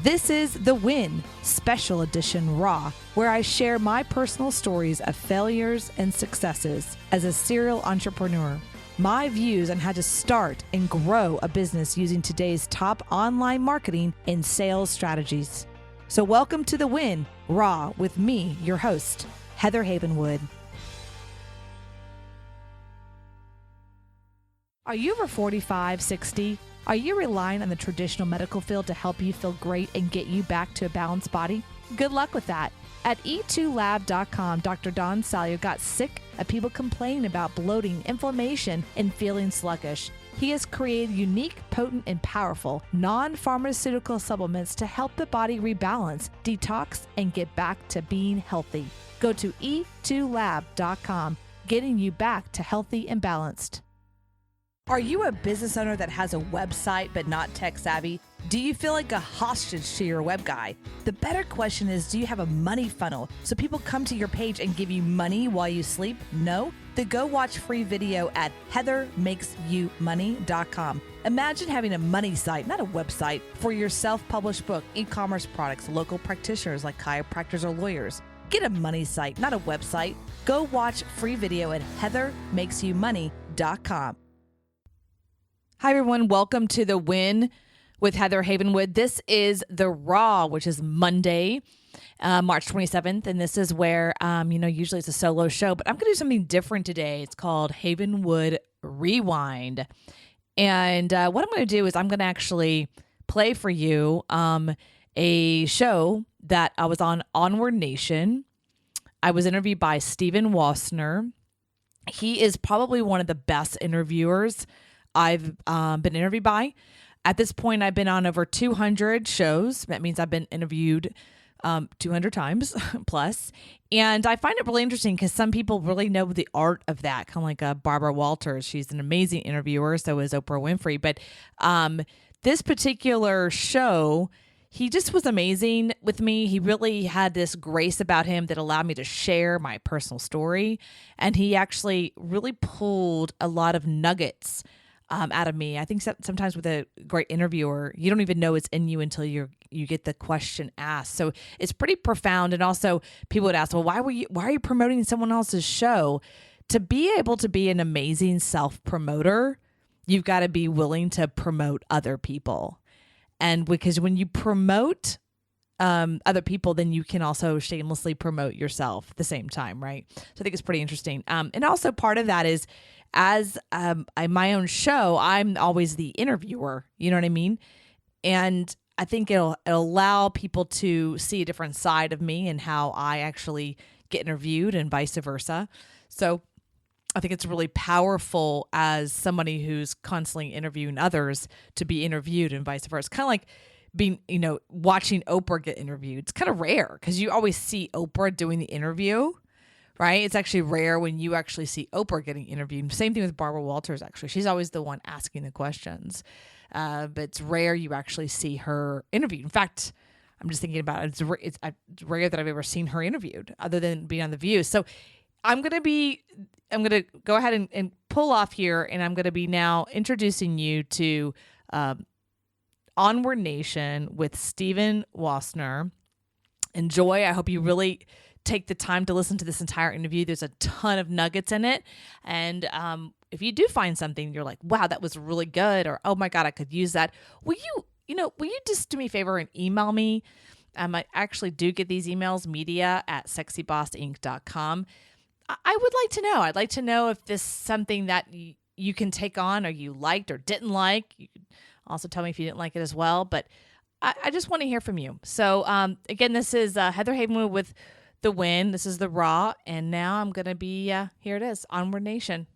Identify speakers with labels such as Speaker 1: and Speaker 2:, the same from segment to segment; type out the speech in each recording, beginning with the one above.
Speaker 1: This is The Win, Special Edition Raw, where I share my personal stories of failures and successes as a serial entrepreneur. My views on how to start and grow a business using today's top online marketing and sales strategies. So welcome to The Win, Raw, with me, your host, Heather Havenwood. Are you over 45, 60? Are you relying on the traditional medical field to help you feel great and get you back to a balanced body? Good luck with that. At e2lab.com, Dr. Don Salio got sick of people complaining about bloating, inflammation, and feeling sluggish. He has created unique, potent, and powerful non-pharmaceutical supplements to help the body rebalance, detox, and get back to being healthy. Go to e2lab.com, getting you back to healthy and balanced. Are you a business owner that has a website but not tech savvy? Do you feel like a hostage to your web guy? The better question is, do you have a money funnel so people come to your page and give you money while you sleep? No? Then go watch free video at heathermakesyoumoney.com. Imagine having a money site, not a website, for your self-published book, e-commerce products, local practitioners like chiropractors or lawyers. Get a money site, not a website. Go watch free video at heathermakesyoumoney.com. Hi, everyone. Welcome to The Win with Heather Havenwood. This is the Raw, which is Monday, March 27th. And this is where, usually it's a solo show, but I'm going to do something different today. It's called Havenwood Rewind. And what I'm going to do is I'm going to actually play for you a show that I was on Onward Nation. I was interviewed by Stephen Woessner. He is probably one of the best interviewers I've been interviewed by. At this point, I've been on over 200 shows. That means I've been interviewed 200 times plus. And I find it really interesting because some people really know the art of that, kind of like Barbara Walters. She's an amazing interviewer. So is Oprah Winfrey. But this particular show, he just was amazing with me. He really had this grace about him that allowed me to share my personal story. And he actually really pulled a lot of nuggets out of me. I think sometimes with a great interviewer, you don't even know it's in you until you get the question asked. So it's pretty profound. And also people would ask, well, why are you promoting someone else's show? To be able to be an amazing self-promoter, you've got to be willing to promote other people. And because when you promote other people, then you can also shamelessly promote yourself at the same time, right? So I think it's pretty interesting. And also part of that is, as my own show, I'm always the interviewer, you know what I mean? And I think it'll allow people to see a different side of me and how I actually get interviewed and vice versa. So I think it's really powerful as somebody who's constantly interviewing others to be interviewed and vice versa. It's kind of like being, watching Oprah get interviewed. It's kind of rare because you always see Oprah doing the interview, right? It's actually rare when you actually see Oprah getting interviewed. Same thing with Barbara Walters, actually. She's always the one asking the questions. But it's rare you actually see her interviewed. In fact, I'm just thinking about it. It's rare that I've ever seen her interviewed other than being on The View. So I'm going to go ahead and pull off here, and I'm going to be now introducing you to Onward Nation with Stephen Woessner. Enjoy. I hope you really take the time to listen to this entire interview. There's a ton of nuggets in it. And if you do find something, you're like, wow, that was really good. Or, oh my God, I could use that. Will you just do me a favor and email me? I actually do get these emails, media@sexybossinc.com. I would like to know. I'd like to know if this is something that you can take on or you liked or didn't like. You could also tell me if you didn't like it as well. But I just want to hear from you. So again, this is Heather Havenwood with The Win. This is the Raw. And now I'm going to be, here it is, Onward Nation.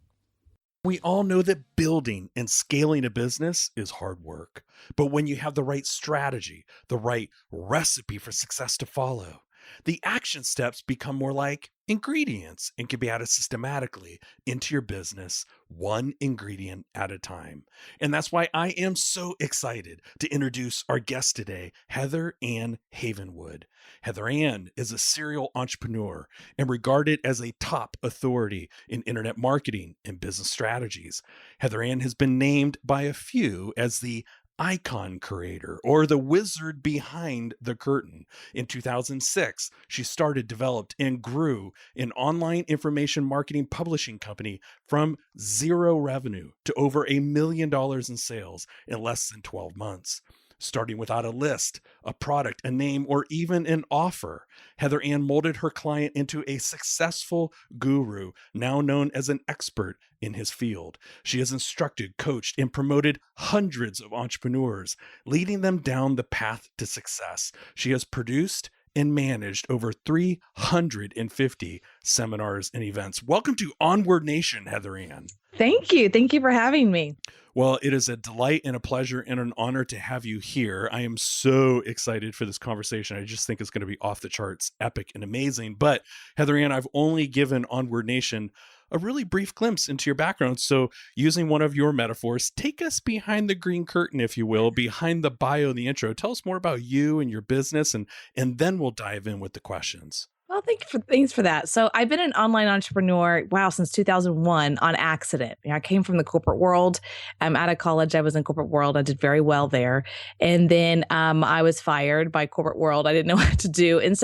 Speaker 2: We all know that building and scaling a business is hard work. But when you have the right strategy, the right recipe for success to follow, the action steps become more like ingredients and can be added systematically into your business, one ingredient at a time. And that's why I am so excited to introduce our guest today, Heather Ann Havenwood. Heather Ann is a serial entrepreneur and regarded as a top authority in internet marketing and business strategies. Heather Ann has been named by a few as the icon creator, or the wizard behind the curtain. In 2006, she started, developed, and grew an online information marketing publishing company from zero revenue to over $1 million in sales in less than 12 months. Starting without a list, a product, a name, or even an offer, Heather Ann molded her client into a successful guru, now known as an expert in his field. She has instructed, coached, and promoted hundreds of entrepreneurs, leading them down the path to success. She has produced and managed over 350 seminars and events. Welcome to Onward Nation, Heather Ann.
Speaker 1: Thank you. Thank you for having me.
Speaker 2: Well, it is a delight and a pleasure and an honor to have you here. I am so excited for this conversation. I just think it's going to be off the charts, epic and amazing. But Heather Ann, I've only given Onward Nation a really brief glimpse into your background. So using one of your metaphors, take us behind the green curtain, if you will, behind the bio and the intro. Tell us more about you and your business, and then we'll dive in with the questions.
Speaker 1: Well, thanks for that. So I've been an online entrepreneur, since 2001 on accident. I came from the corporate world. Out of college, I was in corporate world. I did very well there. And then I was fired by corporate world. I didn't know what to do. And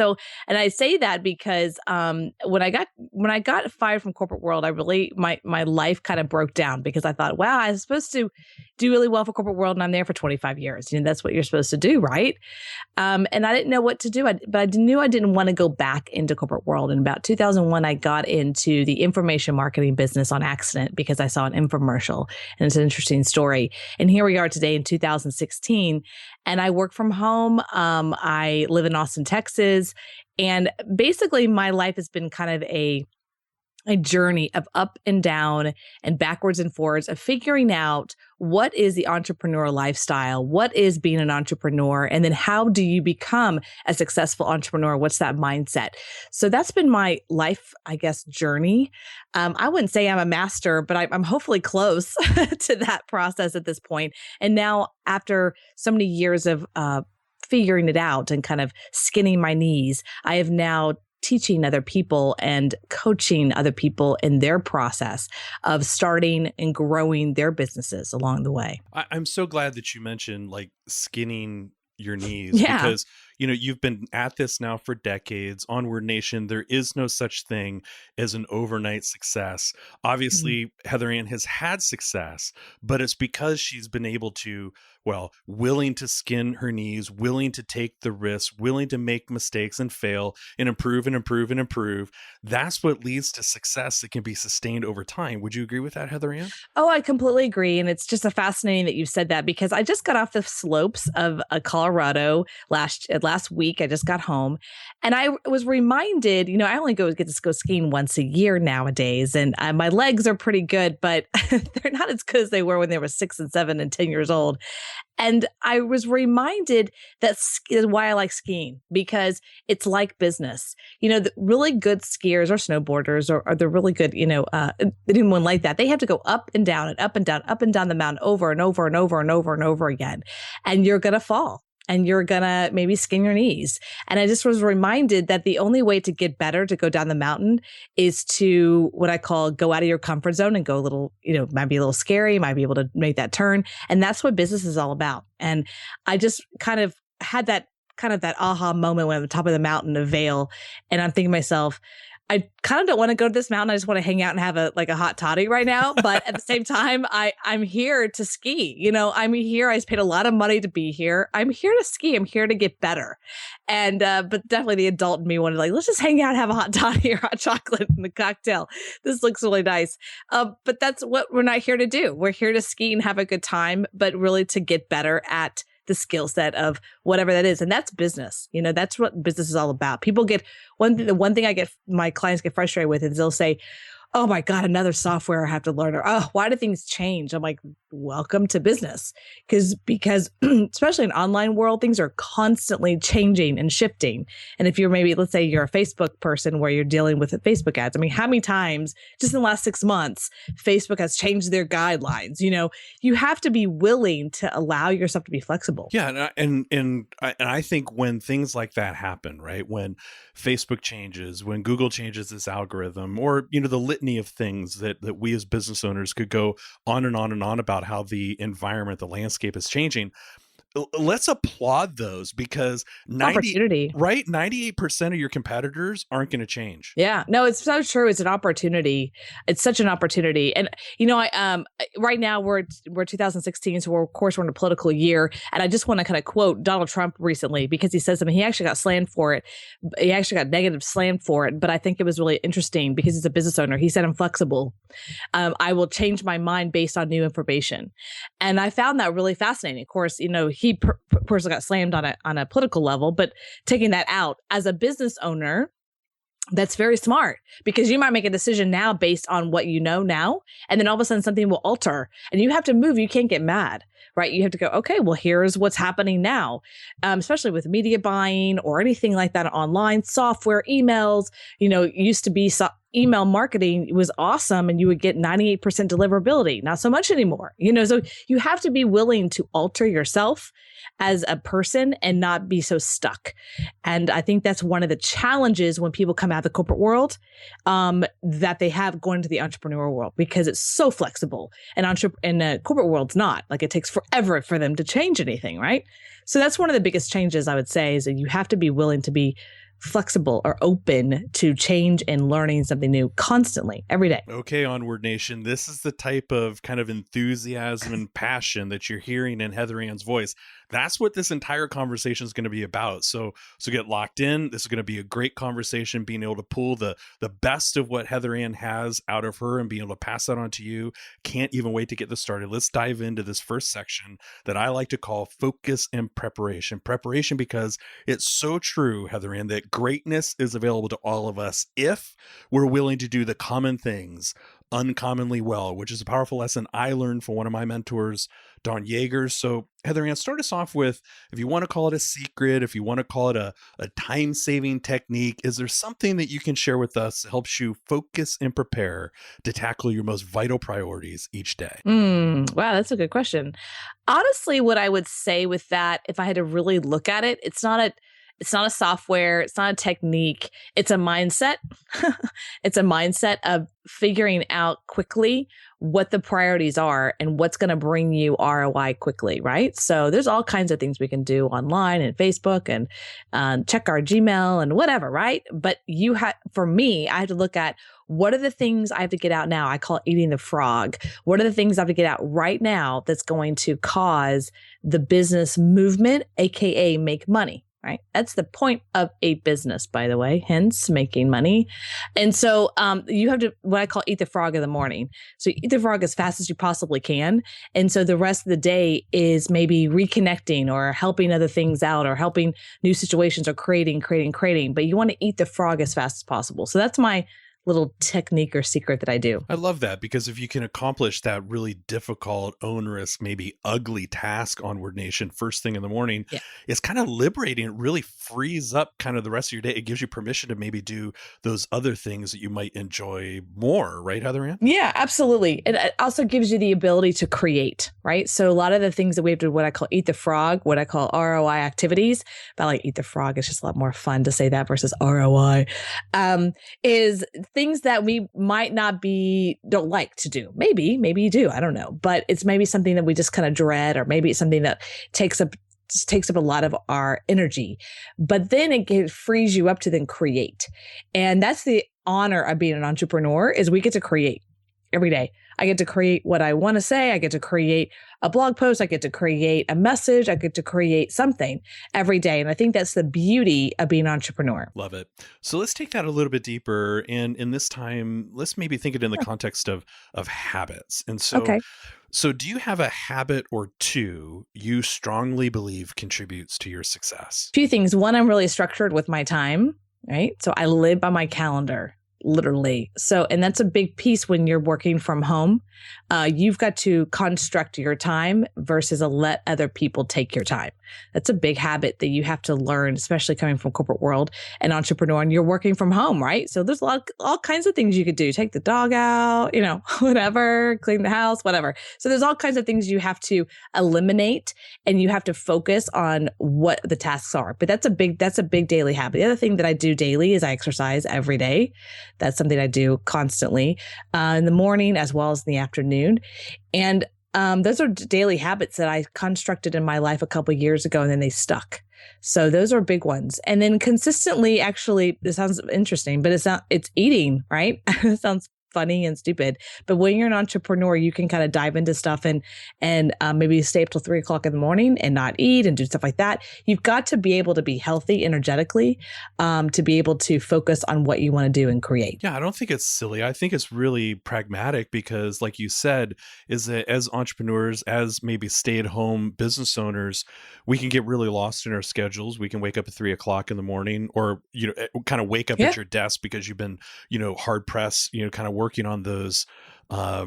Speaker 1: I say that because when I got fired from corporate world, I really, my life kind of broke down, because I thought, wow, I was supposed to do really well for corporate world, and I'm there for 25 years. That's what you're supposed to do, right? And I didn't know what to do, but I knew I didn't want to go back into corporate world. In about 2001, I got into the information marketing business on accident because I saw an infomercial, and it's an interesting story. And here we are today in 2016, and I work from home. I live in Austin, Texas, and basically my life has been kind of a journey of up and down and backwards and forwards of figuring out what is the entrepreneur lifestyle, what is being an entrepreneur, and then how do you become a successful entrepreneur? What's that mindset? So that's been my life, I guess, journey. I wouldn't say I'm a master, but I'm hopefully close to that process at this point. And now, after so many years of figuring it out and kind of skinning my knees, I have now teaching other people and coaching other people in their process of starting and growing their businesses along the way.
Speaker 2: I'm so glad that you mentioned like skinning your knees,
Speaker 1: because
Speaker 2: you've been at this now for decades. Onward Nation, there is no such thing as an overnight success. Obviously, Heather Ann has had success, but it's because she's been able to, willing to skin her knees, willing to take the risks, willing to make mistakes and fail and improve and improve and improve. That's what leads to success that can be sustained over time. Would you agree with that, Heather Ann?
Speaker 1: Oh, I completely agree. And it's just fascinating that you said that, because I just got off the slopes of Colorado last week. I just got home, and I was reminded, I only get to go skiing once a year nowadays, and my legs are pretty good, but they're not as good as they were when they were 6 and 7 and 10 years old. And I was reminded that is why I like skiing, because it's like business. The really good skiers or snowboarders, or the really good, anyone like that, they have to go up and down and up and down, up and down the mountain over and over and over and over and over again. And you're going to fall. And you're going to maybe skin your knees. And I just was reminded that the only way to get better, to go down the mountain, is to what I call go out of your comfort zone and go a little, might be a little scary, might be able to make that turn. And that's what business is all about. And I just kind of had that aha moment when I'm at the top of the mountain of Vail. And I'm thinking to myself, I kind of don't want to go to this mountain. I just want to hang out and have a hot toddy right now. But at the same time, I'm here to ski. I'm here. I paid a lot of money to be here. I'm here to ski. I'm here to get better. And but definitely the adult in me wanted, let's just hang out and have a hot toddy or hot chocolate and a cocktail. This looks really nice. But that's what we're not here to do. We're here to ski and have a good time, but really to get better at the skill set of whatever that is. And that's business. That's what business is all about. People get the one thing my clients get frustrated with is they'll say, oh my God, another software I have to learn, or, oh, why do things change? I'm like, welcome to business. Because especially in online world, things are constantly changing and shifting. And if you're let's say you're a Facebook person where you're dealing with Facebook ads. I mean, how many times just in the last 6 months, Facebook has changed their guidelines? You have to be willing to allow yourself to be flexible.
Speaker 2: Yeah. And I think when things like that happen, right? When Facebook changes, when Google changes its algorithm, or, the litany of things that we as business owners could go on and on and on about about how the environment, the landscape is changing. Let's applaud those, because
Speaker 1: Opportunity.
Speaker 2: 98% of your competitors aren't going to change.
Speaker 1: Yeah, no, it's so true. It's an opportunity. It's such an opportunity. And, I right now we're 2016. So of course we're in a political year. And I just want to kind of quote Donald Trump recently, because he said something. He actually got slammed for it. He actually got negative slammed for it. But I think it was really interesting because he's a business owner. He said, "I'm flexible. I will change my mind based on new information." And I found that really fascinating. Of course, he personally got slammed on a political level, but taking that out, as a business owner, that's very smart, because you might make a decision now based on what you know now, and then all of a sudden something will alter and you have to move. You can't get mad, right? You have to go, okay, well, here's what's happening now, especially with media buying or anything like that, online software, emails. Used to be email marketing was awesome and you would get 98% deliverability. Not so much anymore. So you have to be willing to alter yourself as a person and not be so stuck. And I think that's one of the challenges when people come out of the corporate world, that they have going to the entrepreneur world, because it's so flexible, and the corporate world's not. Like, it takes forever for them to change anything, right? So that's one of the biggest changes, I would say, is that you have to be willing to be flexible or open to change and learning something new constantly, every day.
Speaker 2: Okay, Onward Nation, this is the type of kind of enthusiasm and passion that you're hearing in Heather Ann's voice. That's what this entire conversation is going to be about. So get locked in. This is going to be a great conversation, being able to pull the best of what Heather Ann has out of her and being able to pass that on to you. Can't even wait to get this started. Let's dive into this first section that I like to call focus and preparation. Preparation, because it's so true, Heather Ann, that greatness is available to all of us if we're willing to do the common things uncommonly well, which is a powerful lesson I learned from one of my mentors, Don Yeager. So Heather Ann, start us off with, if you want to call it a secret, if you want to call it a time-saving technique, is there something that you can share with us that helps you focus and prepare to tackle your most vital priorities each day?
Speaker 1: Wow, that's a good question. Honestly, what I would say with that, if I had to really look at it, it's not a software. It's not a technique. It's a mindset. It's a mindset of figuring out quickly what the priorities are and what's going to bring you ROI quickly, right? So there's all kinds of things we can do online and Facebook and check our Gmail and whatever, right? But for me, I have to look at, what are the things I have to get out now? I call it eating the frog. What are the things I have to get out right now that's going to cause the business movement, AKA make money? Right. That's the point of a business, by the way, hence making money. And so you have to, what I call, eat the frog in the morning. So eat the frog as fast as you possibly can. And so the rest of the day is maybe reconnecting or helping other things out or helping new situations or creating. But you want to eat the frog as fast as possible. So that's my little technique or secret that I do.
Speaker 2: I love that, because if you can accomplish that really difficult, onerous, maybe ugly task, Onward Nation, first thing in the morning, it's kind of liberating. It really frees up kind of the rest of your day. It gives you permission to maybe do those other things that you might enjoy more, right, Heather Ann?
Speaker 1: Yeah, absolutely. It also gives you the ability to create, right? So a lot of the things that we have to, what I call eat the frog, what I call ROI activities, but like eat the frog, it's just a lot more fun to say that versus ROI, is things that we might not don't like to do. Maybe you do. I don't know. But it's maybe something that we just kind of dread, or maybe it's something that takes up a lot of our energy. But then it frees you up to then create. And that's the honor of being an entrepreneur, is we get to create every day. I get to create what I want to say. I get to create a blog post. I get to create a message. I get to create something every day. And I think that's the beauty of being an entrepreneur.
Speaker 2: Love it. So let's take that a little bit deeper. And in this time, let's maybe think it in the context of habits. And so, So do you have a habit or two you strongly believe contributes to your success?
Speaker 1: A few things. One, I'm really structured with my time, right? So I live by my calendar. Literally. So, and that's a big piece when you're working from home. You've got to construct your time versus let other people take your time. That's a big habit that you have to learn, especially coming from corporate world and entrepreneur, and you're working from home, right? So there's all kinds of things you could do. Take the dog out, whatever, clean the house, whatever. So there's all kinds of things you have to eliminate, and you have to focus on what the tasks are. But that's a big daily habit. The other thing that I do daily is I exercise every day. That's something I do constantly in the morning as well as in the afternoon. And
Speaker 3: Those are daily habits that I constructed in my life a couple of years ago, and then they stuck. So those are big ones. And then consistently, actually, this sounds interesting, but it's eating, right? It sounds funny and stupid, but when you're an entrepreneur, you can kind of dive into stuff and maybe stay up till 3 o'clock in the morning and not eat and do stuff like that. You've got to be able to be healthy energetically, to be able to focus on what you want to do and create.
Speaker 2: Yeah, I don't think it's silly. I think it's really pragmatic because, like you said, is that as entrepreneurs, as maybe stay-at-home business owners, we can get really lost in our schedules. We can wake up at 3 o'clock in the morning, or kind of wake up at your desk because you've been, hard pressed, kind of working on those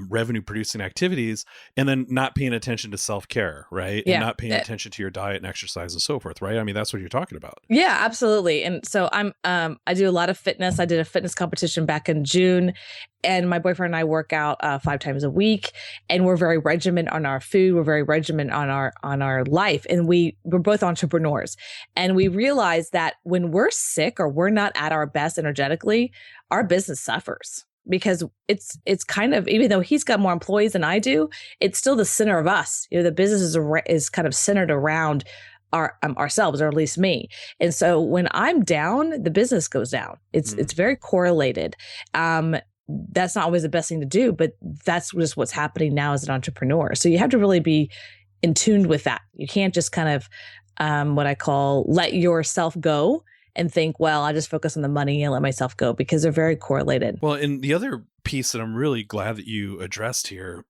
Speaker 2: revenue producing activities, and then not paying attention to self-care, right? And not paying attention to your diet and exercise and so forth, right? I mean, that's what you're talking about.
Speaker 3: Yeah, absolutely. And so I do a lot of fitness. I did a fitness competition back in June, and my boyfriend and I work out 5 times a week, and we're very regimented on our food. We're very regimented on our life. And we're both entrepreneurs. And we realize that when we're sick or we're not at our best energetically, our business suffers. Because it's kind of, even though he's got more employees than I do, it's still the center of us. The business is kind of centered around ourselves, or at least me. And so when I'm down, the business goes down. It's very correlated. That's not always the best thing to do, but that's just what's happening now as an entrepreneur. So you have to really be in tune with that. You can't just kind of what I call let yourself go and think, well, I just focus on the money and let myself go, because they're very correlated.
Speaker 2: Well, and the other piece that I'm really glad that you addressed here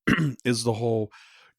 Speaker 2: is the whole,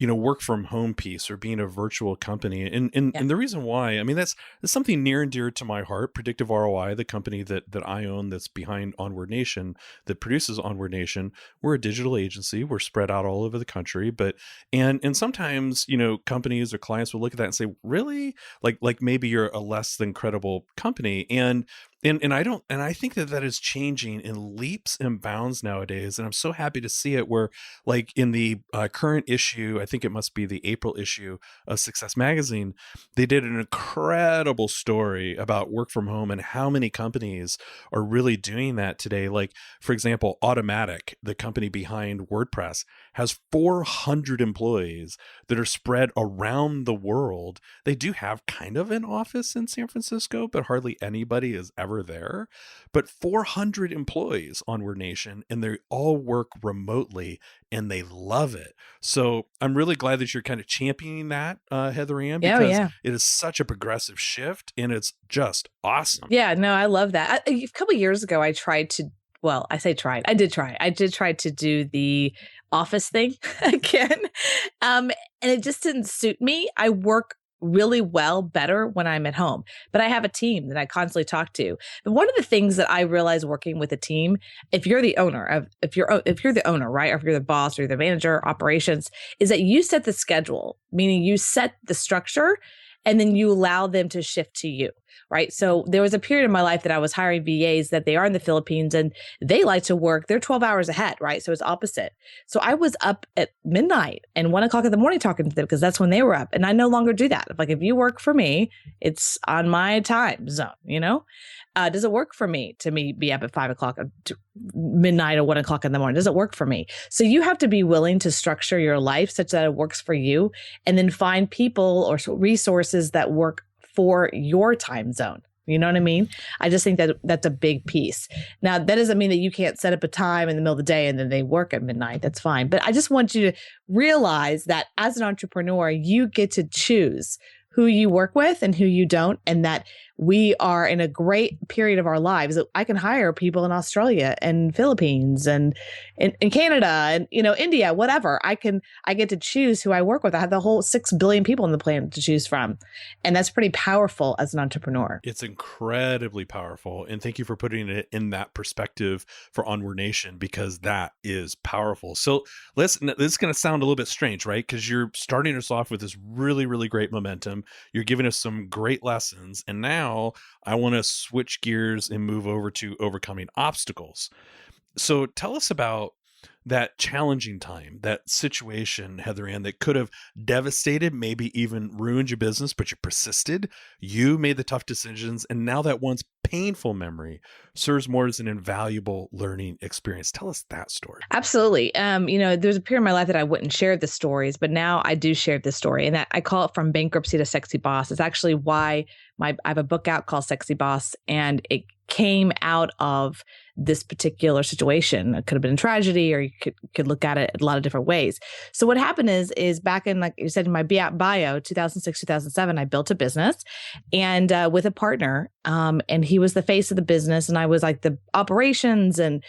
Speaker 2: work from home piece, or being a virtual company. And the reason why, I mean, that's something near and dear to my heart. Predictive ROI, the company that I own, that's behind Onward Nation, that produces Onward Nation. We're a digital agency. We're spread out all over the country, but and sometimes, companies or clients will look at that and say, really? Like maybe you're a less than credible company. And I think that is changing in leaps and bounds nowadays. And I'm so happy to see it, where like in the current issue, I think it must be the April issue of Success Magazine, they did an incredible story about work from home and how many companies are really doing that today. Like, for example, Automatic, the company behind WordPress, has 400 employees that are spread around the world. They do have kind of an office in San Francisco, but hardly anybody is ever there. But 400 employees on Onward Nation, and they all work remotely, and they love it. So I'm really glad that you're kind of championing that, Heather Ann, because it is such a progressive shift, and it's just awesome.
Speaker 3: Yeah, no, I love that. A couple of years ago, I tried to, well, I say tried. I did try to do the office thing again. And it just didn't suit me. I work really better when I'm at home, but I have a team that I constantly talk to. But one of the things that I realize working with a team, if you're the owner, if you're the owner, right? Or if you're the boss or the manager, operations, is that you set the schedule, meaning you set the structure, and then you allow them to shift to you, right? So there was a period in my life that I was hiring VAs that they are in the Philippines, and they like to work, they're 12 hours ahead, right? So it's opposite. So I was up at midnight and 1 o'clock in the morning talking to them, because that's when they were up. And I no longer do that. Like, if you work for me, it's on my time zone, does it work for me to be up at 5 o'clock, to midnight, or 1 o'clock in the morning? Does it work for me? So you have to be willing to structure your life such that it works for you, and then find people or resources that work for your time zone. You know what I mean? I just think that that's a big piece. Now, that doesn't mean that you can't set up a time in the middle of the day and then they work at midnight. That's fine. But I just want you to realize that as an entrepreneur, you get to choose who you work with and who you don't, and that we are in a great period of our lives. I can hire people in Australia and Philippines and in Canada and, India, whatever. I get to choose who I work with. I have the whole 6 billion people on the planet to choose from. And that's pretty powerful as an entrepreneur.
Speaker 2: It's incredibly powerful. And thank you for putting it in that perspective for Onward Nation, because that is powerful. So this is going to sound a little bit strange, right? Because you're starting us off with this really, really great momentum. You're giving us some great lessons. And now I want to switch gears and move over to overcoming obstacles. So tell us about that challenging time, that situation, Heather Ann, that could have devastated, maybe even ruined your business, but you persisted. You made the tough decisions. And now that once painful memory serves more as an invaluable learning experience. Tell us that story.
Speaker 3: Absolutely. There's a period in my life that I wouldn't share the stories, but now I do share the story, and that I call it From Bankruptcy to Sexy Boss. It's actually why I have a book out called Sexy Boss, and it came out of this particular situation. It could have been a tragedy, or you could look at it a lot of different ways. So what happened is back in, like you said in my bio, 2006, 2007, I built a business and with a partner, and he was the face of the business, and I was like the operations and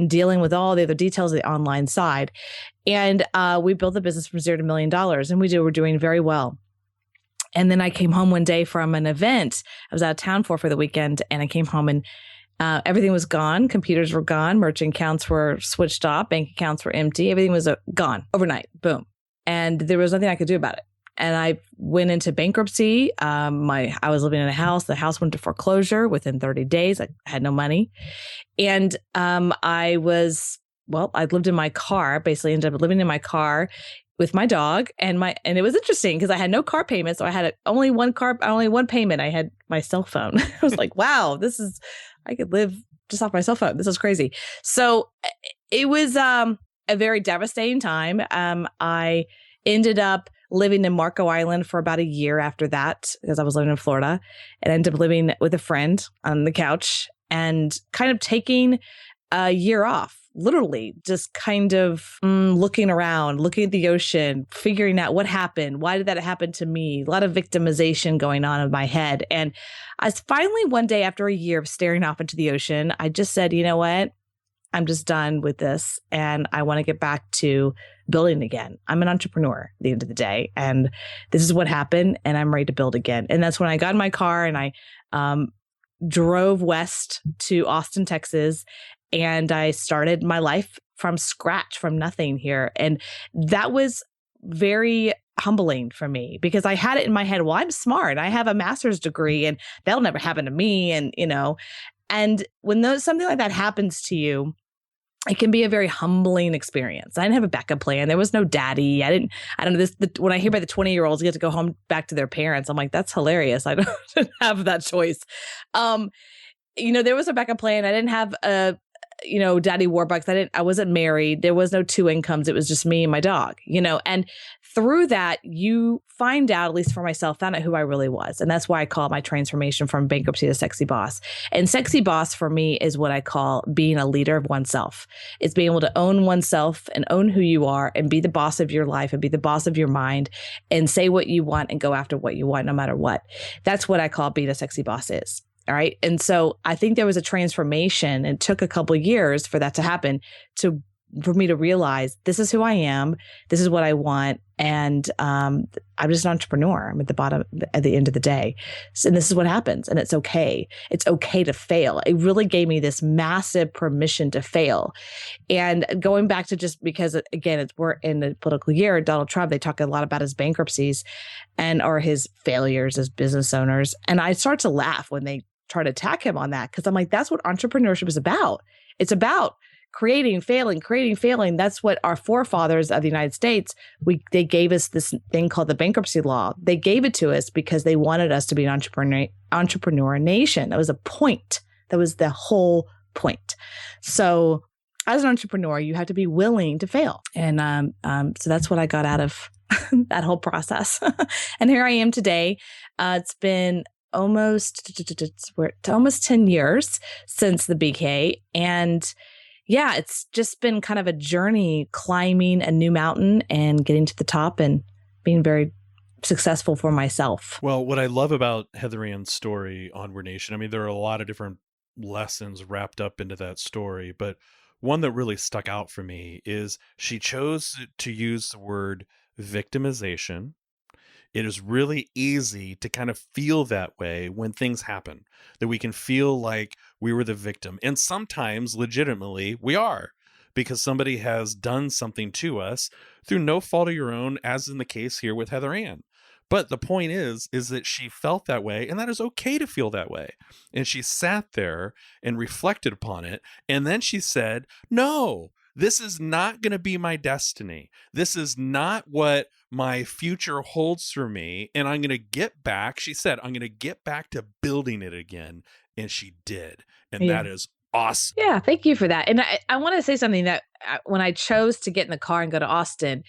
Speaker 3: dealing with all the other details of the online side. And we built the business from $0 to $1 million, and we're doing very well. And then I came home one day from an event I was out of town for the weekend, and I came home and everything was gone. Computers were gone. Merchant accounts were switched off. Bank accounts were empty. Everything was gone overnight. Boom. And there was nothing I could do about it. And I went into bankruptcy. I was living in a house. The house went to foreclosure within 30 days. I had no money. And I lived in my car, basically ended up living in my car with my dog and it was interesting because I had no car payment. So I had only one payment. I had my cell phone. I was like, wow, I could live just off my cell phone. This is crazy. So it was a very devastating time. I ended up living in Marco Island for about a year after that because I was living in Florida, and ended up living with a friend on the couch and kind of taking a year off. Literally just kind of looking around, looking at the ocean, figuring out what happened. Why did that happen to me? A lot of victimization going on in my head. And I finally, one day after a year of staring off into the ocean, I just said, you know what? I'm just done with this. And I want to get back to building again. I'm an entrepreneur at the end of the day. And this is what happened. And I'm ready to build again. And that's when I got in my car and I drove west to Austin, Texas. And I started my life from scratch, from nothing here. And that was very humbling for me because I had it in my head, well, I'm smart. I have a master's degree and that'll never happen to me. And, and when something like that happens to you, it can be a very humbling experience. I didn't have a backup plan. There was no daddy. I don't know this. When I hear about the 20-year-olds get to go home back to their parents, I'm like, that's hilarious. I don't have that choice. There was a backup plan. I didn't have daddy Warbucks. I wasn't married. There was no two incomes. It was just me and my dog, and through that, you find out, at least for myself, found out who I really was. And that's why I call it my transformation from bankruptcy to sexy boss. And sexy boss for me is what I call being a leader of oneself. It's being able to own oneself and own who you are and be the boss of your life and be the boss of your mind and say what you want and go after what you want, no matter what. That's what I call being a sexy boss is. All right. And so I think there was a transformation. It took a couple of years for that to happen, for me to realize this is who I am. This is what I want. And I'm just an entrepreneur. I'm at the end of the day. And this is what happens. And it's okay. It's okay to fail. It really gave me this massive permission to fail. And going back to just because, again, we're in the political year, Donald Trump, they talk a lot about his bankruptcies or his failures as business owners. And I start to laugh when they try to attack him on that because I'm like, that's what entrepreneurship is about. It's about creating, failing. That's what our forefathers of the United States, they gave us this thing called the bankruptcy law. They gave it to us because they wanted us to be an entrepreneur nation. That was a point. That was the whole point. So as an entrepreneur, you have to be willing to fail. And so that's what I got out of that whole process. And here I am today. It's been almost 10 years since the BK. And yeah, it's just been kind of a journey climbing a new mountain and getting to the top and being very successful for myself.
Speaker 2: Well, what I love about Heather Ann's story, Onward Nation, I mean, there are a lot of different lessons wrapped up into that story, but one that really stuck out for me is she chose to use the word victimization. It is really easy to kind of feel that way when things happen, that we can feel like we were the victim. And sometimes legitimately we are, because somebody has done something to us through no fault of your own, as in the case here with Heather Ann. But the point is that she felt that way, and that is okay to feel that way. And she sat there and reflected upon it. And then she said, no, this is not going to be my destiny. This is not what my future holds for me. And I'm going to get back. She said, I'm going to get back to building it again. And she did. And that is awesome.
Speaker 3: Yeah. Thank you for that. And I want to say something that when I chose to get in the car and go to Austin,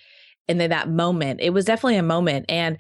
Speaker 3: and then that moment, it was definitely a moment. And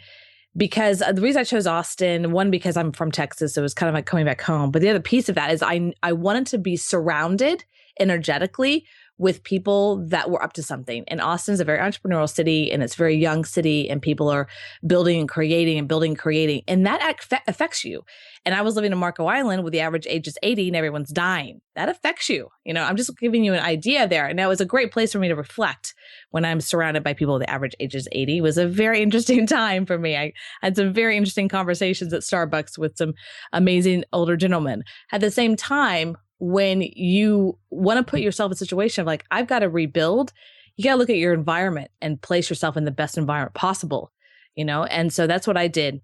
Speaker 3: because the reason I chose Austin, one, because I'm from Texas, so it was kind of like coming back home. But the other piece of that is I wanted to be surrounded energetically with people that were up to something. And Austin's a very entrepreneurial city, and it's a very young city, and people are building and creating and building and creating. And that affects you. And I was living in Marco Island where the average age is 80 and everyone's dying. That affects you. You know, I'm just giving you an idea there. And that was a great place for me to reflect when I'm surrounded by people the average age is 80. It was a very interesting time for me. I had some very interesting conversations at Starbucks with some amazing older gentlemen. At the same time, when you want to put yourself in a situation of like, I've got to rebuild, you got to look at your environment and place yourself in the best environment possible, you know? And so that's what I did.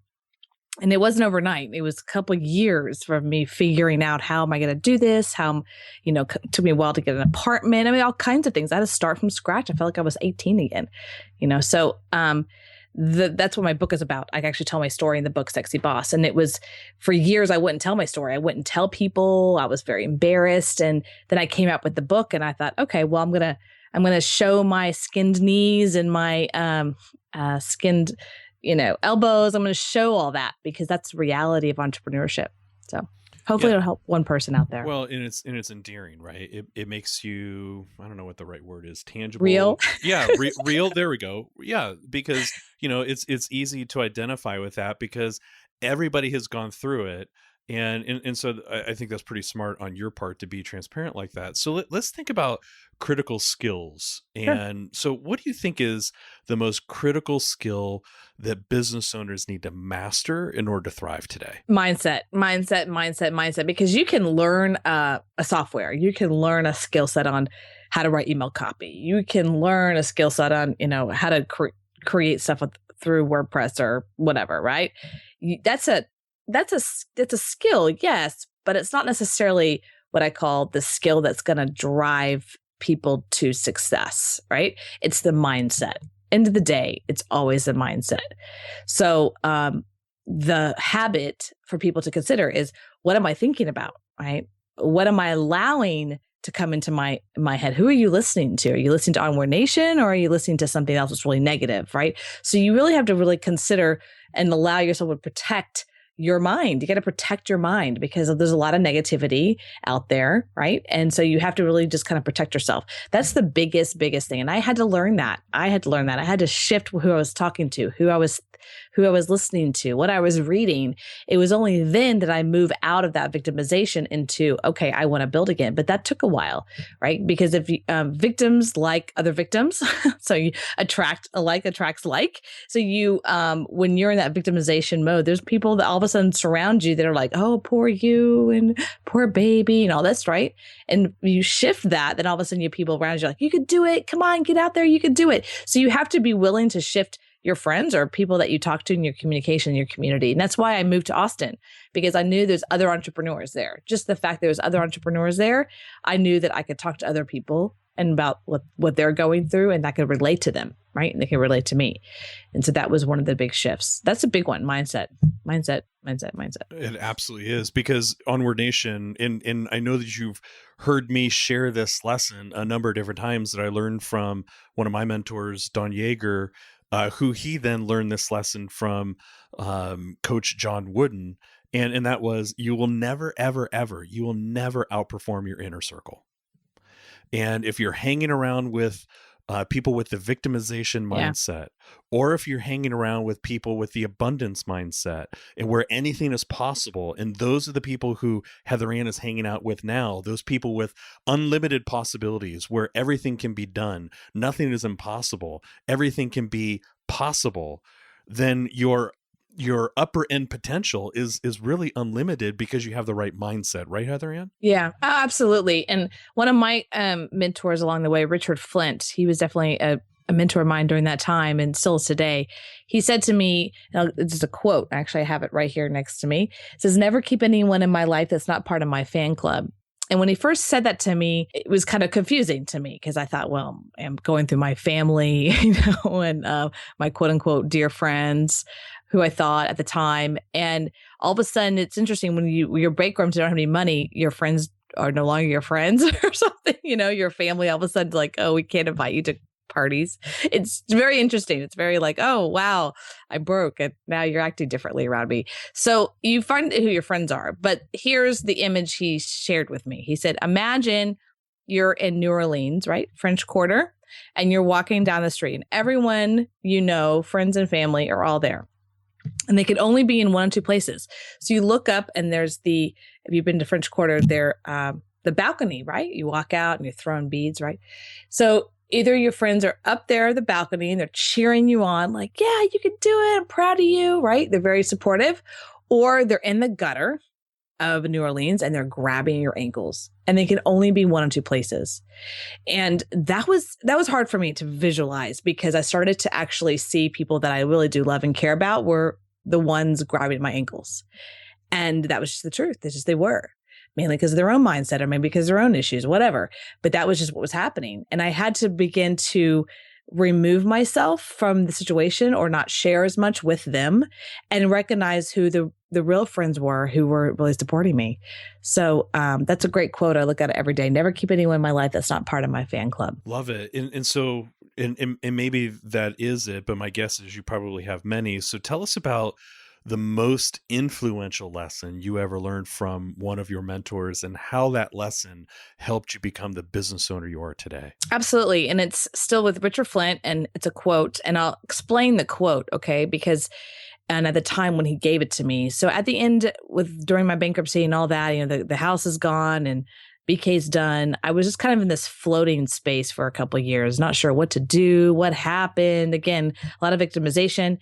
Speaker 3: And it wasn't overnight. It was a couple of years for me figuring out how am I going to do this? How, you know, it took me a while to get an apartment. I mean, all kinds of things. I had to start from scratch. I felt like I was 18 again, you know? So, that's what my book is about. I actually tell my story in the book, Sexy Boss. And it was for years, I wouldn't tell my story. I wouldn't tell people. I was very embarrassed. And then I came out with the book and I thought, okay, well, I'm going to show my skinned knees and my, skinned, you know, elbows. I'm going to show all that because that's the reality of entrepreneurship. So hopefully it'll help one person out there.
Speaker 2: Well, and it's endearing, right? It makes you, I don't know what the right word is, tangible.
Speaker 3: Real.
Speaker 2: Yeah, real. There we go. Yeah, because, you know, it's easy to identify with that because everybody has gone through it. And so I think that's pretty smart on your part to be transparent like that. So let's think about critical skills. And so what do you think is the most critical skill that business owners need to master in order to thrive today?
Speaker 3: Mindset, because you can learn a software. You can learn a skill set on how to write email copy. You can learn a skill set on, you know, how to create stuff through WordPress or whatever, right? That's a skill, yes, but it's not necessarily what I call the skill that's going to drive people to success, right? It's the mindset. End of the day, it's always the mindset. So the habit for people to consider is, what am I thinking about, right? What am I allowing to come into my head? Who are you listening to? Are you listening to Onward Nation, or are you listening to something else that's really negative, right? So you really have to really consider and allow yourself to protect your mind. You got to protect your mind because there's a lot of negativity out there, right? And so you have to really just kind of protect yourself. That's the biggest thing. And I had to learn that. I had to shift who I was talking to, who I was listening to, what I was reading. It was only then that I move out of that victimization into, okay, I want to build again. But that took a while, right? Because if victims like other victims, so you attracts like. So you, when you're in that victimization mode, there's people that all of a sudden surround you that are like, oh, poor you and poor baby and all this, right? And you shift that, then all of a sudden you have people around you like, you could do it. Come on, get out there. You could do it. So you have to be willing to shift your friends or people that you talk to in your communication, in your community. And that's why I moved to Austin, because I knew there's other entrepreneurs there. Just the fact there's other entrepreneurs there, I knew that I could talk to other people and about what they're going through, and I could relate to them, right? And they can relate to me. And so that was one of the big shifts. That's a big one. Mindset.
Speaker 2: It absolutely is, because Onward Nation, and I know that you've heard me share this lesson a number of different times that I learned from one of my mentors, Don Yeager, who he then learned this lesson from Coach John Wooden. And that was, you will never, ever, ever, you will never outperform your inner circle. And if you're hanging around with people with the victimization mindset, or if you're hanging around with people with the abundance mindset and where anything is possible, and those are the people who Heather Ann is hanging out with now, those people with unlimited possibilities where everything can be done, nothing is impossible, everything can be possible, then your upper end potential is really unlimited because you have the right mindset, right, Heather Ann?
Speaker 3: Yeah, absolutely. And one of my mentors along the way, Richard Flint, he was definitely a mentor of mine during that time and still is today. He said to me, it's a quote, actually I have it right here next to me. It says, never keep anyone in my life that's not part of my fan club. And when he first said that to me, it was kind of confusing to me because I thought, well, I'm going through my family, and my quote unquote dear friends who I thought at the time. And all of a sudden, it's interesting when you're bankrupt, you don't have any money, your friends are no longer your friends or something, your family all of a sudden like, oh, we can't invite you to parties. It's very interesting. It's very like, oh, wow, I broke and now you're acting differently around me. So you find who your friends are. But here's the image he shared with me. He said, imagine you're in New Orleans, right? French Quarter, and you're walking down the street and everyone, friends and family are all there. And they could only be in one or two places. So you look up and there's if you've been to French Quarter, there, the balcony, right? You walk out and you're throwing beads, right? So either your friends are up there at the balcony and they're cheering you on like, yeah, you can do it. I'm proud of you, right? They're very supportive. Or they're in the gutter of New Orleans and they're grabbing your ankles. And they can only be one or two places. And that was hard for me to visualize because I started to actually see people that I really do love and care about were the ones grabbing my ankles. And that was just the truth. It's just they were. Mainly because of their own mindset or maybe because of their own issues, whatever. But that was just what was happening. And I had to begin to remove myself from the situation or not share as much with them and recognize who the real friends were who were really supporting me. So that's a great quote. I look at it every day. Never keep anyone in my life that's not part of my fan club.
Speaker 2: Love it. And so, and maybe that is it, but my guess is you probably have many. So tell us about the most influential lesson you ever learned from one of your mentors and how that lesson helped you become the business owner you are today.
Speaker 3: Absolutely. And it's still with Richard Flint and it's a quote and I'll explain the quote. Okay. And at the time when he gave it to me, so at the end during my bankruptcy and all that, the house is gone and BK's done. I was just kind of in this floating space for a couple of years, not sure what to do, what happened. Again, a lot of victimization.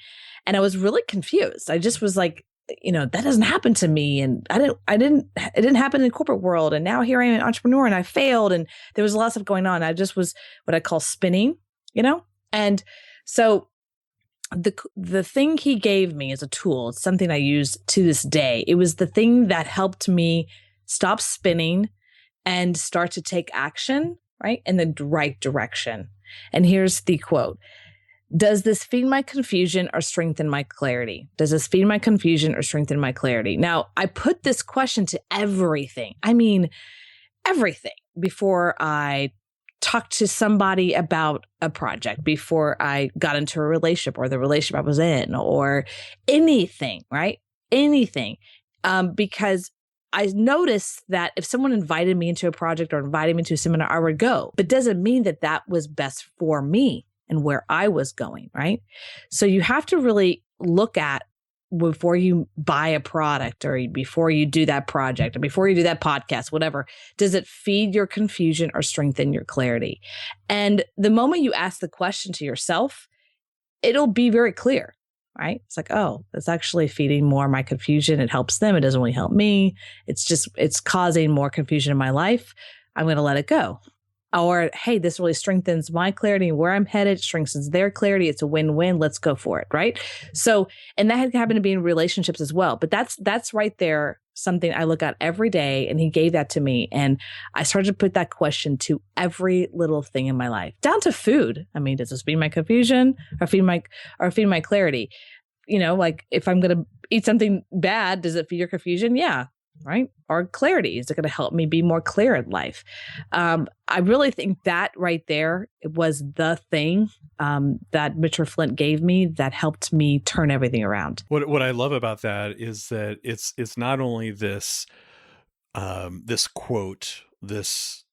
Speaker 3: And I was really confused. I just was like, that doesn't happen to me. And it didn't happen in the corporate world. And now here I am an entrepreneur and I failed. And there was a lot of stuff going on. I just was what I call spinning, And so the thing he gave me as a tool, it's something I use to this day. It was the thing that helped me stop spinning and start to take action, right? In the right direction. And here's the quote. Does this feed my confusion or strengthen my clarity? Does this feed my confusion or strengthen my clarity? Now, I put this question to everything. I mean, everything before I talked to somebody about a project, before I got into a relationship or the relationship I was in or anything, right? Anything. Because I noticed that if someone invited me into a project or invited me to a seminar, I would go. But doesn't mean that that was best for me and where I was going, right? So you have to really look at before you buy a product or before you do that project or before you do that podcast, whatever, does it feed your confusion or strengthen your clarity? And the moment you ask the question to yourself, it'll be very clear, right? It's like, oh, it's actually feeding more my confusion. It helps them. It doesn't really help me. It's causing more confusion in my life. I'm going to let it go. Or, hey, this really strengthens my clarity and where I'm headed, strengthens their clarity. It's a win-win. Let's go for it, right? So, and that had happened to be in relationships as well. But that's right there, something I look at every day. And he gave that to me. And I started to put that question to every little thing in my life, down to food. I mean, does this feed my confusion or feed my clarity? Like if I'm going to eat something bad, does it feed your confusion? Yeah. Right? Or clarity. Is it going to help me be more clear in life? I really think that right there was the thing that Richard Flint gave me that helped me turn everything around.
Speaker 2: What I love about that is that it's not only this this quote, this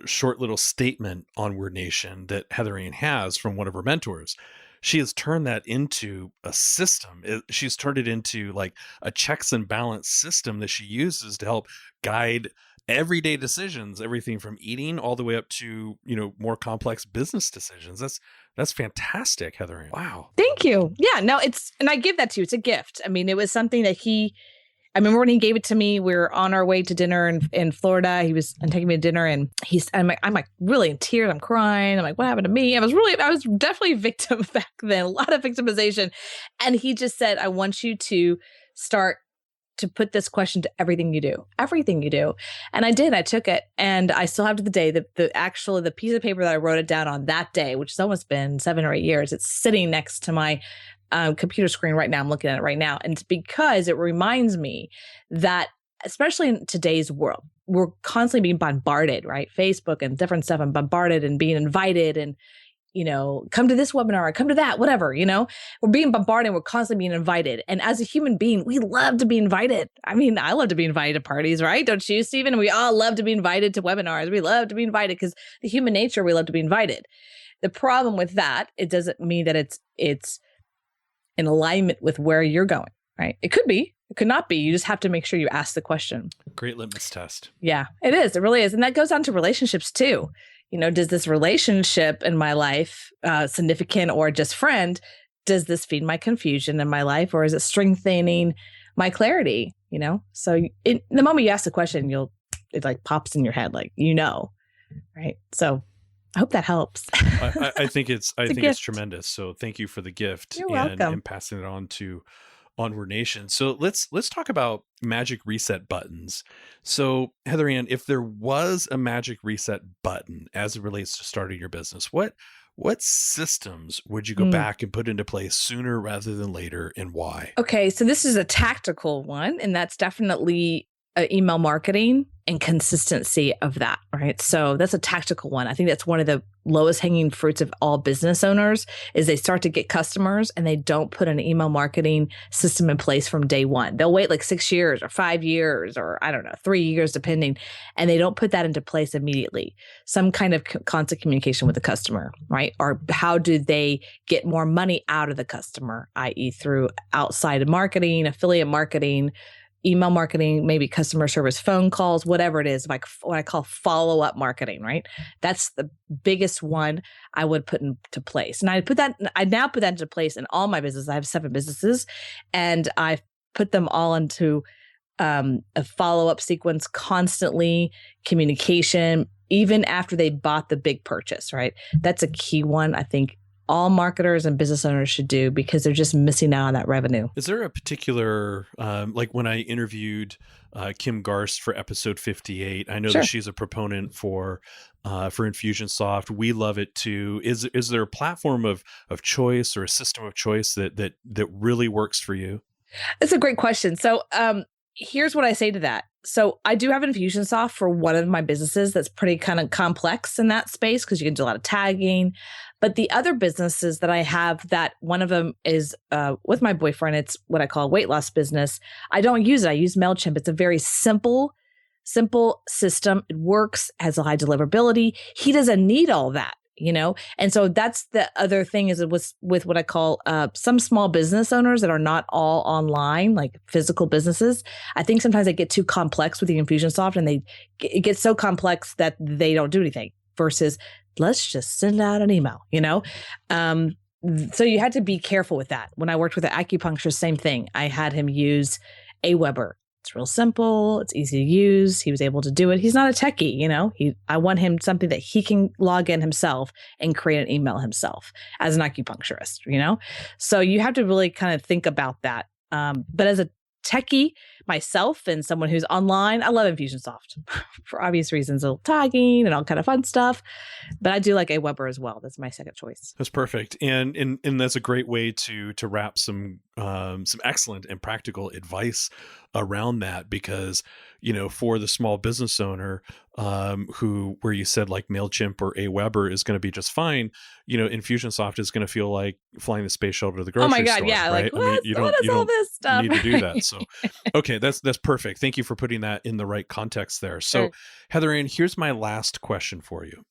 Speaker 2: short little statement, Onward Nation, that Heather Ann has from one of her mentors. She has turned that into a system. She's turned it into like a checks and balance system that she uses to help guide everyday decisions, everything from eating all the way up to, more complex business decisions. That's fantastic, Heather Ann. Wow.
Speaker 3: Thank you. Yeah, no, and I give that to you. It's a gift. I mean, it was something that I remember when he gave it to me, we were on our way to dinner in Florida. He was taking me to dinner and I'm like really in tears. I'm crying. I'm like, what happened to me? I was definitely a victim back then, a lot of victimization. And he just said, I want you to start to put this question to everything you do, And I did. I took it, and I still have to the day the piece of paper that I wrote it down on that day, which has almost been 7 or 8 years. It's sitting next to my computer screen right now. I'm looking at it right now, and it's because it reminds me that, especially in today's world, we're constantly being bombarded, right? Facebook and different stuff, and bombarded and being invited, and come to this webinar, come to that, whatever, we're being bombarded. We're constantly being invited. And as a human being, we love to be invited. I mean, I love to be invited to parties, right? Don't you, Stephen? We all love to be invited to webinars. We love to be invited because the human nature, we love to be invited. The problem with that, it doesn't mean that it's in alignment with where you're going, right? It could be, it could not be. You just have to make sure you ask the question.
Speaker 2: Great litmus test.
Speaker 3: Yeah, it is. It really is. And that goes on to relationships too. Does this relationship in my life, significant or just friend, does this feed my confusion in my life, or is it strengthening my clarity? So the moment you ask the question, it like pops in your head, like, right? So I hope that helps.
Speaker 2: I think it's tremendous. So thank you for the gift.
Speaker 3: You're welcome.
Speaker 2: And passing it on to Onward Nation. So let's talk about magic reset buttons. So Heather Ann, if there was a magic reset button as it relates to starting your business, what systems would you go back and put into place sooner rather than later, and why?
Speaker 3: Okay, so this is a tactical one, and that's definitely email marketing and consistency of that, right? So that's a tactical one. I think that's one of the lowest hanging fruits of all business owners is they start to get customers and they don't put an email marketing system in place from day one. They'll wait like 6 years or 5 years or 3 years, depending, and they don't put that into place immediately. Some kind of constant communication with the customer, right? Or how do they get more money out of the customer, i.e. through outside marketing, affiliate marketing, email marketing, maybe customer service phone calls, whatever it is, like what I call follow-up marketing, right? That's the biggest one I would put into place. And I now put that into place in all my businesses. I have 7 businesses, and I put them all into a follow-up sequence, constantly communication, even after they bought the big purchase, right? That's a key one, I think all marketers and business owners should do, because they're just missing out on that revenue.
Speaker 2: Is there a particular, like when I interviewed Kim Garst for episode 58, I know that she's a proponent for Infusionsoft. We love it too. Is there a platform of choice or a system of choice that really works for you?
Speaker 3: That's a great question. So here's what I say to that. So I do have Infusionsoft for one of my businesses that's pretty kind of complex in that space because you can do a lot of tagging. But the other businesses that I have, that one of them is with my boyfriend, it's what I call a weight loss business. I don't use it. I use MailChimp. It's a very simple system. It works, has a high deliverability. He doesn't need all that. And so that's the other thing is it was with what I call some small business owners that are not all online, like physical businesses. I think sometimes they get too complex with the Infusionsoft, and it gets so complex that they don't do anything versus let's just send out an email, so you had to be careful with that. When I worked with an acupuncturist, same thing. I had him use Aweber. It's real simple. It's easy to use. He was able to do it. He's not a techie, I want him something that he can log in himself and create an email himself as an acupuncturist, So you have to really kind of think about that. But as a techie myself and someone who's online, I love Infusionsoft for obvious reasons, tagging and all kind of fun stuff. But I do like Aweber as well. That's my second choice.
Speaker 2: That's perfect, and that's a great way to wrap some excellent and practical advice around that, because for the small business owner where you said like MailChimp or Aweber is going to be just fine, Infusionsoft is going to feel like flying the space shuttle to the grocery store.
Speaker 3: Oh my God, yeah,
Speaker 2: right?
Speaker 3: Like what is all this stuff?
Speaker 2: Need to do that. So okay, that's perfect. Thank you for putting that in the right context there. So Heather Ann, here's my last question for you.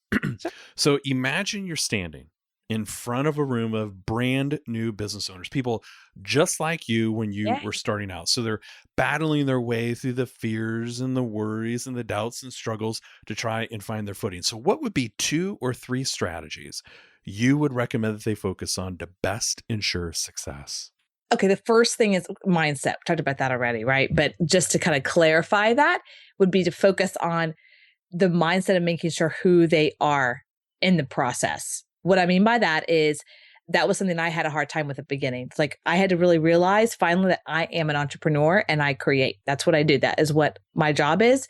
Speaker 2: So imagine you're standing in front of a room of brand new business owners, people just like you when you were starting out. So they're battling their way through the fears and the worries and the doubts and struggles to try and find their footing. So what would be 2 or 3 strategies you would recommend that they focus on to best ensure success?
Speaker 3: Okay, the first thing is mindset. We talked about that already, right? But just to kind of clarify that would be to focus on the mindset of making sure who they are in the process. What I mean by that is that was something I had a hard time with at the beginning. It's like I had to really realize finally that I am an entrepreneur and I create. That's what I do. That is what my job is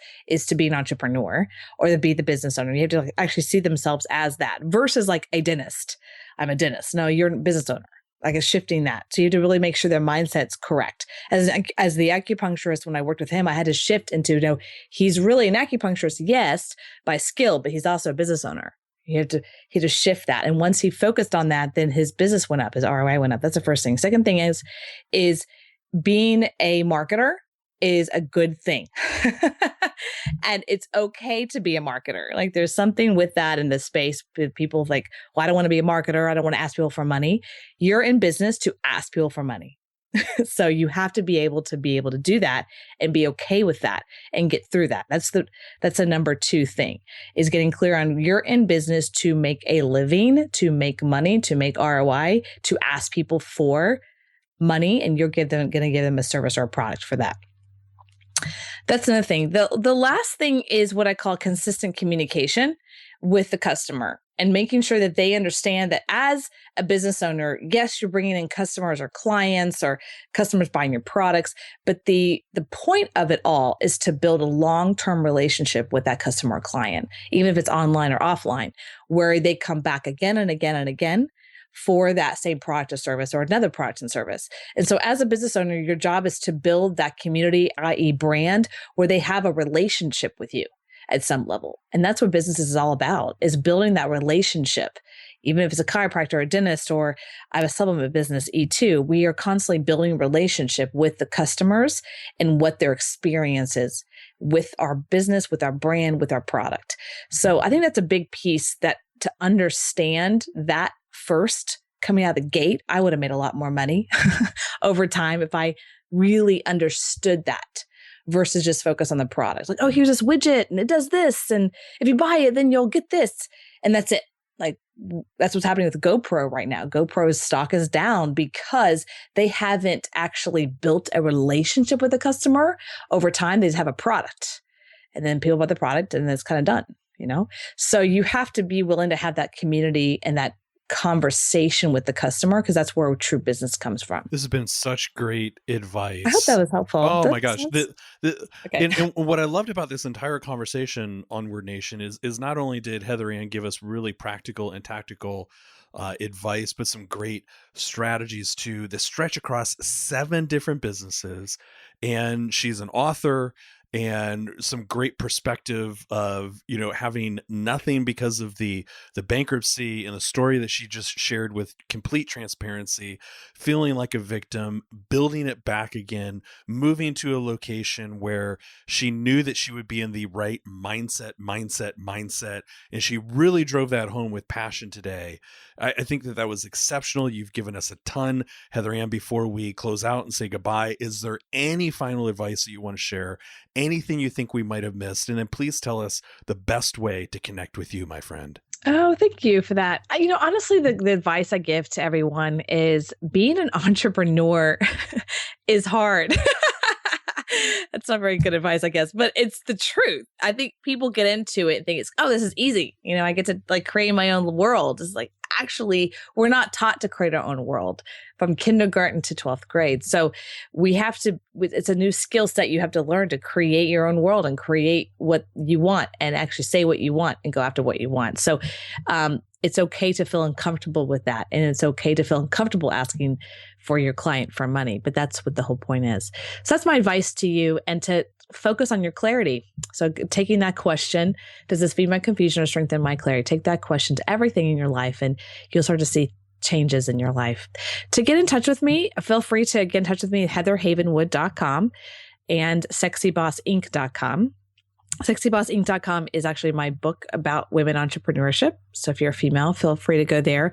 Speaker 3: to be an entrepreneur or to be the business owner. You have to actually see themselves as that versus like a dentist. I'm a dentist. No, you're a business owner. Like it's shifting that. So you have to really make sure their mindset's correct. As the acupuncturist, when I worked with him, I had to shift into, he's really an acupuncturist, yes, by skill, but he's also a business owner. He had to shift that. And once he focused on that, then his business went up, his ROI went up. That's the first thing. Second thing is being a marketer is a good thing. And it's okay to be a marketer. Like there's something with that in this space with people like, well, I don't want to be a marketer. I don't want to ask people for money. You're in business to ask people for money. So you have to be able to do that and be okay with that and get through that. That's a number 2 thing is getting clear on you're in business to make a living, to make money, to make ROI, to ask people for money, and you're going to give them a service or a product for that. That's another thing. The last thing is what I call consistent communication with the customer and making sure that they understand that as a business owner, yes, you're bringing in customers or clients or customers buying your products, but the point of it all is to build a long-term relationship with that customer or client, even if it's online or offline, where they come back again and again and again for that same product or service or another product and service. And so as a business owner, your job is to build that community, i.e. brand, where they have a relationship with you at some level. And that's what business is all about, is building that relationship. Even if it's a chiropractor or a dentist, or I have a supplement business, E2, we are constantly building relationship with the customers and what their experience is with our business, with our brand, with our product. So I think that's a big piece, that to understand that first coming out of the gate, I would have made a lot more money over time if I really understood that versus just focus on the product. Like, oh, here's this widget and it does this. And if you buy it, then you'll get this. And that's it. Like that's what's happening with GoPro right now. GoPro's stock is down because they haven't actually built a relationship with the customer over time. They just have a product and then people buy the product and then it's kind of done, So you have to be willing to have that community and that conversation with the customer, because that's where true business comes from.
Speaker 2: This has been such great advice.
Speaker 3: I hope that was helpful.
Speaker 2: Oh my gosh.
Speaker 3: Okay.
Speaker 2: And what I loved about this entire conversation, Onward Nation, is not only did Heather Ann give us really practical and tactical advice, but some great strategies too that stretch across 7 different businesses. And she's an author, and some great perspective of, having nothing because of the bankruptcy and the story that she just shared with complete transparency, feeling like a victim, building it back again, moving to a location where she knew that she would be in the right mindset. And she really drove that home with passion today. I think that was exceptional. You've given us a ton, Heather Ann. Before we close out and say goodbye, is there any final advice that you want to share? Anything you think we might have missed? And then please tell us the best way to connect with you, my friend.
Speaker 3: Oh, thank you for that. Honestly, the advice I give to everyone is being an entrepreneur is hard. That's not very good advice, I guess, but it's the truth. I think people get into it and think this is easy. I get to create my own world. It's like, actually, we're not taught to create our own world from kindergarten to 12th grade. So we have to, it's a new skill set you have to learn to create your own world and create what you want and actually say what you want and go after what you want. So it's okay to feel uncomfortable with that. And it's okay to feel uncomfortable asking for your client for money. But that's what the whole point is. So that's my advice to you, and to focus on your clarity. So taking that question, does this feed my confusion or strengthen my clarity? Take that question to everything in your life, and you'll start to see changes in your life. To get in touch with me, feel free to get in touch with me at heatherhavenwood.com and sexybossinc.com. SexyBossInc.com is actually my book about women entrepreneurship. So if you're a female, feel free to go there.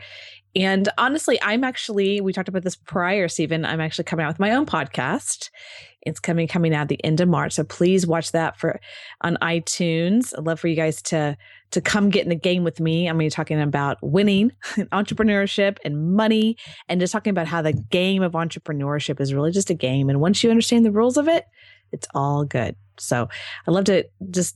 Speaker 3: And honestly, we talked about this prior, Stephen, I'm actually coming out with my own podcast. It's coming out at the end of March. So please watch that on iTunes. I'd love for you guys to come get in the game with me. I'm going to be talking about winning and entrepreneurship and money, and just talking about how the game of entrepreneurship is really just a game. And once you understand the rules of it, it's all good. So I'd love to just,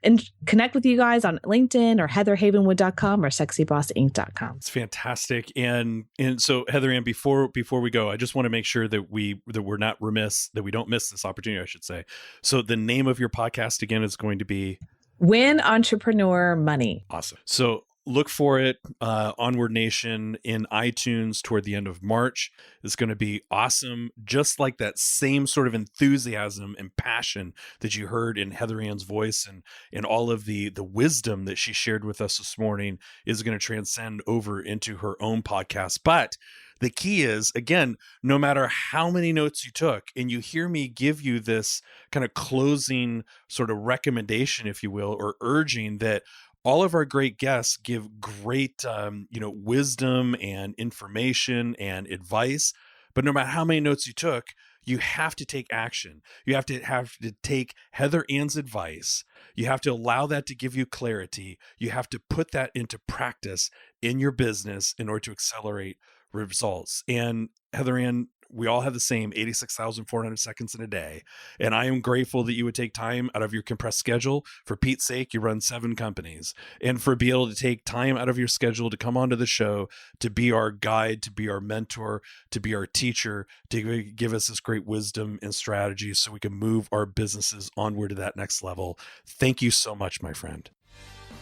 Speaker 3: and connect with you guys on LinkedIn or heatherhavenwood.com or sexybossinc.com.
Speaker 2: It's fantastic. And so Heather Ann, before we go, I just want to make sure that we're not remiss, that we don't miss this opportunity, I should say. So the name of your podcast again is going to be
Speaker 3: Win Entrepreneur Money.
Speaker 2: Awesome. So look for it, Onward Nation, in iTunes toward the end of March. It's going to be awesome. Just like that same sort of enthusiasm and passion that you heard in Heather Ann's voice and all of the wisdom that she shared with us this morning is going to transcend over into her own podcast. But the key is, again, no matter how many notes you took, and you hear me give you this kind of closing sort of recommendation, if you will, or urging that all of our great guests give great, wisdom and information and advice. But no matter how many notes you took, you have to take action. You have to take Heather Ann's advice. You have to allow that to give you clarity. You have to put that into practice in your business in order to accelerate results. And Heather Ann, we all have the same 86,400 seconds in a day. And I am grateful that you would take time out of your compressed schedule. For Pete's sake, you run 7 companies. And for being able to take time out of your schedule to come onto the show, to be our guide, to be our mentor, to be our teacher, to give us this great wisdom and strategy so we can move our businesses onward to that next level. Thank you so much, my friend.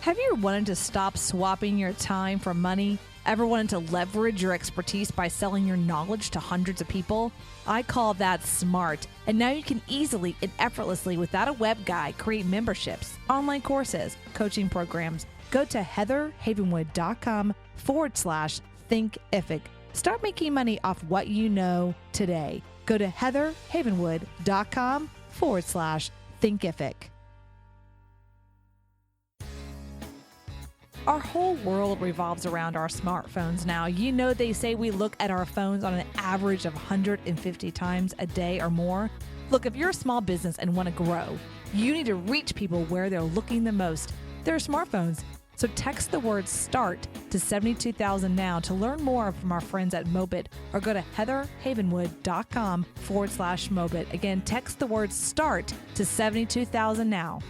Speaker 1: Have you ever wanted to stop swapping your time for money? Ever wanted to leverage your expertise by selling your knowledge to hundreds of people? I call that smart. And now you can easily and effortlessly, without a web guy, create memberships, online courses, coaching programs. Go to heatherhavenwood.com/thinkific. Start making money off what you know today. Go to heatherhavenwood.com/thinkific. Our whole world revolves around our smartphones now. You know, they say we look at our phones on an average of 150 times a day or more. Look, if you're a small business and want to grow, you need to reach people where they're looking the most. Their smartphones. So text the word START to 72,000 now to learn more from our friends at Mobit, or go to heatherhavenwood.com/Mobit. Again, text the word START to 72,000 now.